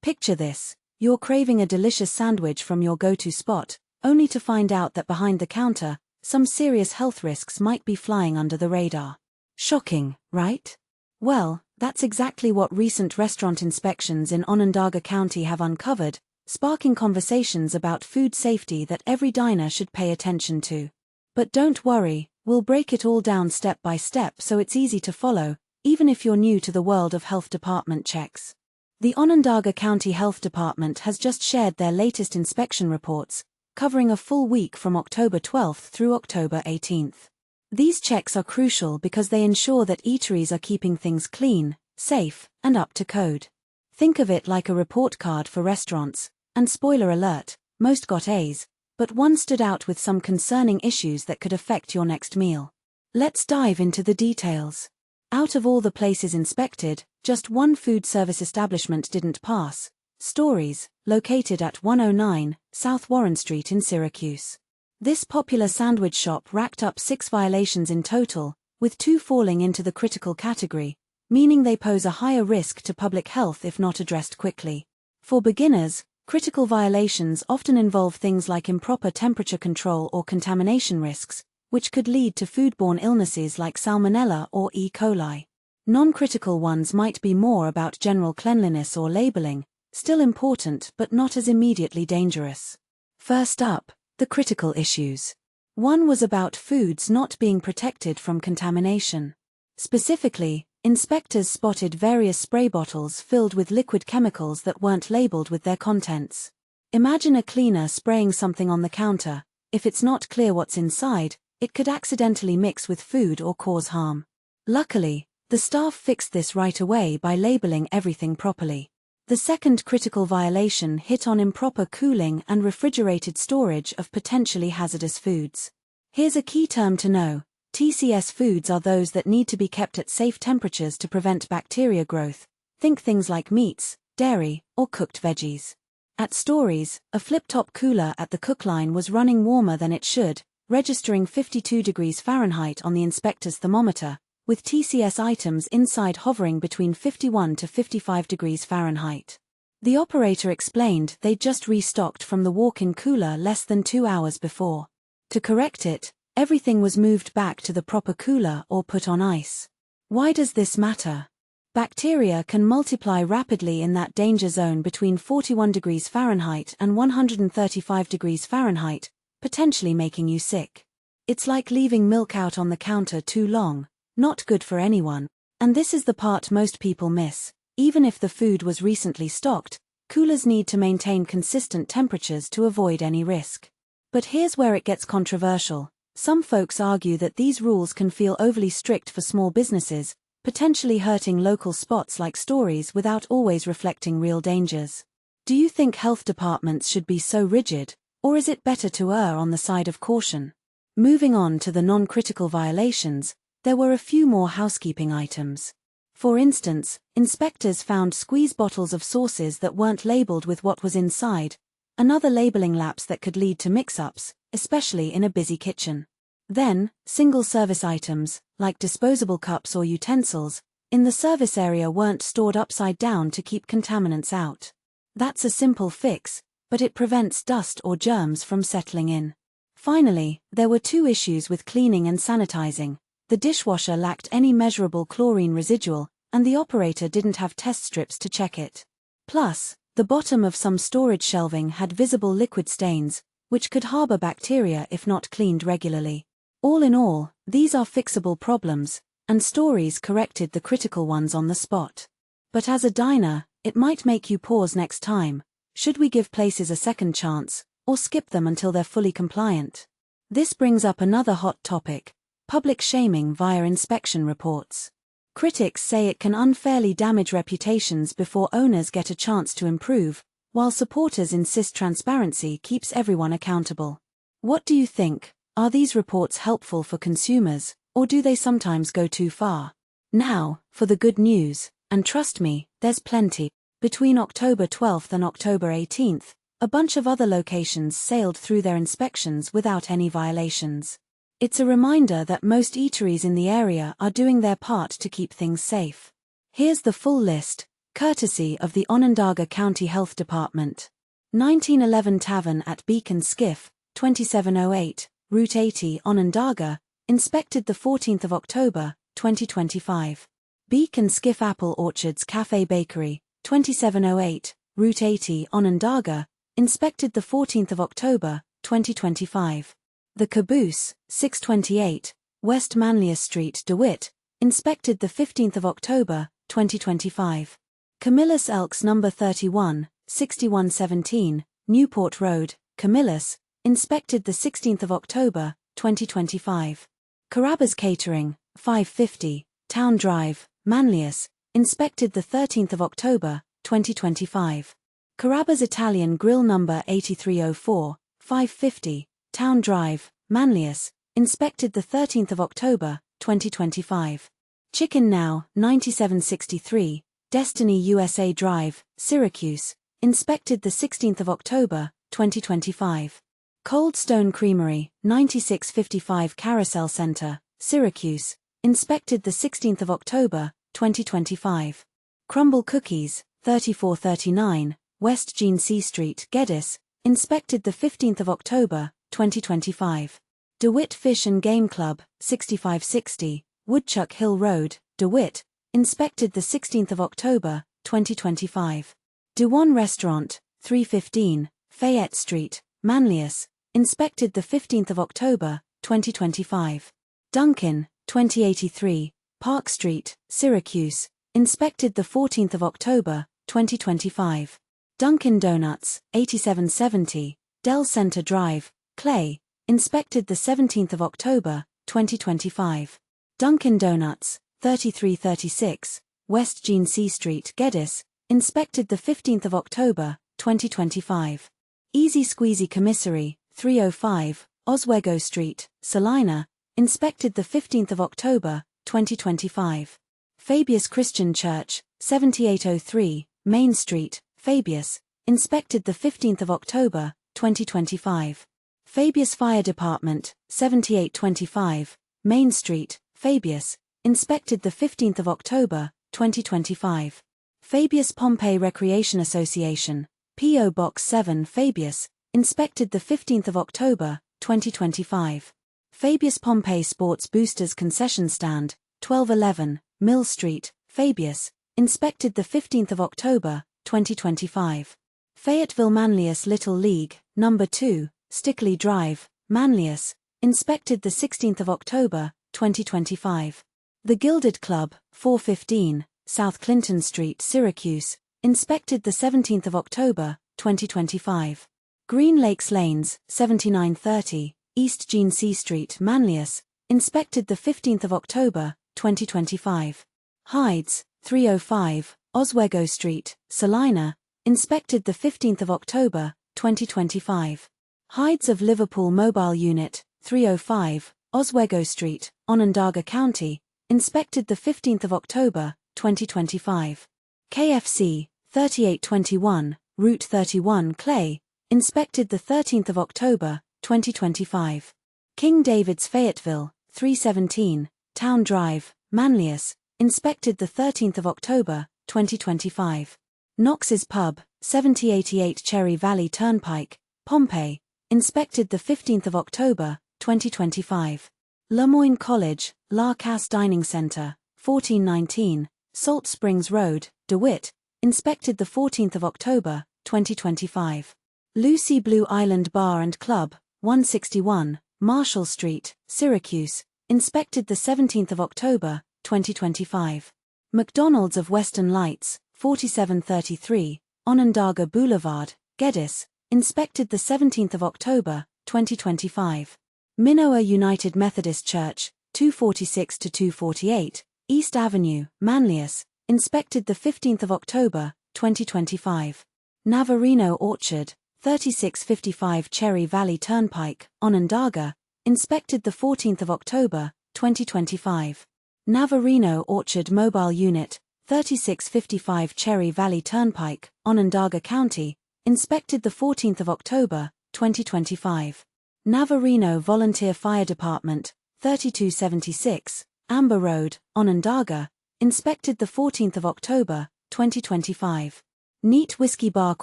Picture this: you're craving a delicious sandwich from your go-to spot, only to find out that behind the counter, some serious health risks might be flying under the radar. Shocking, right? Well, that's exactly what recent restaurant inspections in Onondaga County have uncovered, sparking conversations about food safety that every diner should pay attention to. But don't worry, we'll break it all down step by step so it's easy to follow, even if you're new to the world of health department checks. The Onondaga County Health Department has just shared their latest inspection reports, covering a full week from October 12th through October 18th. These checks are crucial because they ensure that eateries are keeping things clean, safe, and up to code. Think of it like a report card for restaurants, and spoiler alert, most got A's, but one stood out with some concerning issues that could affect your next meal. Let's dive into the details. Out of all the places inspected, just one food service establishment didn't pass: Stories, located at 109 South Warren Street in Syracuse. This popular sandwich shop racked up 6 violations in total, with 2 falling into the critical category, meaning they pose a higher risk to public health if not addressed quickly. For beginners, critical violations often involve things like improper temperature control or contamination risks, which could lead to foodborne illnesses like Salmonella or E. coli. Non-critical ones might be more about general cleanliness or labeling, still important but not as immediately dangerous. First up, the critical issues. One was about foods not being protected from contamination. Specifically, inspectors spotted various spray bottles filled with liquid chemicals that weren't labeled with their contents. Imagine a cleaner spraying something on the counter. If it's not clear what's inside, it could accidentally mix with food or cause harm. Luckily, the staff fixed this right away by labeling everything properly. The second critical violation hit on improper cooling and refrigerated storage of potentially hazardous foods. Here's a key term to know: TCS foods are those that need to be kept at safe temperatures to prevent bacteria growth. Think things like meats, dairy, or cooked veggies. At Stories, a flip-top cooler at the cook line was running warmer than it should, registering 52 degrees Fahrenheit on the inspector's thermometer, with TCS items inside hovering between 51 to 55 degrees Fahrenheit. The operator explained they'd just restocked from the walk-in cooler less than 2 hours before. To correct it, everything was moved back to the proper cooler or put on ice. Why does this matter? Bacteria can multiply rapidly in that danger zone between 41 degrees Fahrenheit and 135 degrees Fahrenheit, potentially making you sick. It's like leaving milk out on the counter too long, not good for anyone. And this is the part most people miss. Even if the food was recently stocked, coolers need to maintain consistent temperatures to avoid any risk. But here's where it gets controversial. Some folks argue that these rules can feel overly strict for small businesses, potentially hurting local spots like Stories without always reflecting real dangers. Do you think health departments should be so rigid, or is it better to err on the side of caution? Moving on to the non-critical violations, there were a few more housekeeping items. For instance, inspectors found squeeze bottles of sauces that weren't labeled with what was inside, another labeling lapse that could lead to mix-ups, especially in a busy kitchen. Then, single-service items, like disposable cups or utensils, in the service area weren't stored upside down to keep contaminants out. That's a simple fix, but it prevents dust or germs from settling in. Finally, there were 2 issues with cleaning and sanitizing. The dishwasher lacked any measurable chlorine residual, and the operator didn't have test strips to check it. Plus, the bottom of some storage shelving had visible liquid stains, which could harbor bacteria if not cleaned regularly. All in all, these are fixable problems, and Stories corrected the critical ones on the spot. But as a diner, it might make you pause next time. Should we give places a second chance, or skip them until they're fully compliant? This brings up another hot topic: public shaming via inspection reports. Critics say it can unfairly damage reputations before owners get a chance to improve, while supporters insist transparency keeps everyone accountable. What do you think? Are these reports helpful for consumers, or do they sometimes go too far? Now, for the good news, and trust me, there's plenty. Between October 12th and October 18th, a bunch of other locations sailed through their inspections without any violations. It's a reminder that most eateries in the area are doing their part to keep things safe. Here's the full list. Courtesy of the Onondaga County Health Department. 1911 Tavern at Beacon Skiff, 2708, Route 80 Onondaga, inspected 14 October, 2025. Beacon Skiff Apple Orchards Cafe Bakery, 2708, Route 80 Onondaga, inspected 14 October, 2025. The Caboose, 628, West Manlius Street, DeWitt, inspected 15 October, 2025. Camillus Elks No. 31, 6117, Newport Road, Camillus, inspected 16 October, 2025. Carrabba's Catering, 550, Town Drive, Manlius, inspected 13 October, 2025. Carrabba's Italian Grill No. 8304, 550, Town Drive, Manlius, inspected 13 October, 2025. Chicken Now, 9763, Destiny USA Drive, Syracuse, inspected 16 October, 2025. Cold Stone Creamery, 9655 Carousel Center, Syracuse, inspected 16 October, 2025. Crumble Cookies, 3439, West Gene C Street, Geddes, inspected 15 October, 2025. DeWitt Fish and Game Club, 6560, Woodchuck Hill Road, DeWitt, inspected 16 October, 2025. Dewan Restaurant, 315, Fayette Street, Manlius, inspected 15 October, 2025. Dunkin', 2083, Park Street, Syracuse, inspected 14 October, 2025. Dunkin' Donuts, 8770, Dell Center Drive, Clay, inspected 17 October, 2025. Dunkin' Donuts, 3336, West Gene C Street, Geddes, inspected 15 October, 2025. Easy Squeezy Commissary, 305, Oswego Street, Salina, inspected 15 October, 2025. Fabius Christian Church, 7803, Main Street, Fabius, inspected 15 October, 2025. Fabius Fire Department, 7825, Main Street, Fabius, inspected 15 October, 2025. Fabius Pompey Recreation Association, P.O. Box 7 Fabius, inspected 15 October, 2025. Fabius Pompey Sports Boosters Concession Stand, 1211, Mill Street, Fabius, inspected 15 October, 2025. Fayetteville Manlius Little League, No. 2, Stickley Drive, Manlius, inspected 16 October, 2025. The Gilded Club, 415, South Clinton Street, Syracuse, inspected 17 October, 2025. Green Lakes Lanes, 7930, East Gene C Street, Manlius, inspected 15 October, 2025. Hydes, 305, Oswego Street, Salina, inspected 15 October, 2025. Hydes of Liverpool Mobile Unit, 305, Oswego Street, Onondaga County, inspected 15 October, 2025. KFC, 3821, Route 31 Clay, inspected 13 October, 2025. King David's Fayetteville, 317, Town Drive, Manlius, inspected 13 October, 2025. Knox's Pub, 7088 Cherry Valley Turnpike, Pompey, inspected 15 October, 2025. Lemoyne College, La Casse Dining Center, 1419, Salt Springs Road, DeWitt, inspected 14 October, 2025. Lucy Blue Island Bar and Club, 161, Marshall Street, Syracuse, inspected 17 October, 2025. McDonald's of Western Lights, 4733, Onondaga Boulevard, Geddes, inspected 17 October, 2025. Minoa United Methodist Church, 246-248, East Avenue, Manlius, inspected 15 October, 2025. Navarino Orchard, 3655 Cherry Valley Turnpike, Onondaga, inspected 14 October, 2025. Navarino Orchard Mobile Unit, 3655 Cherry Valley Turnpike, Onondaga County, inspected 14 October, 2025. Navarino Volunteer Fire Department, 3276, Amber Road, Onondaga, inspected 14 October, 2025. Neat Whiskey Bar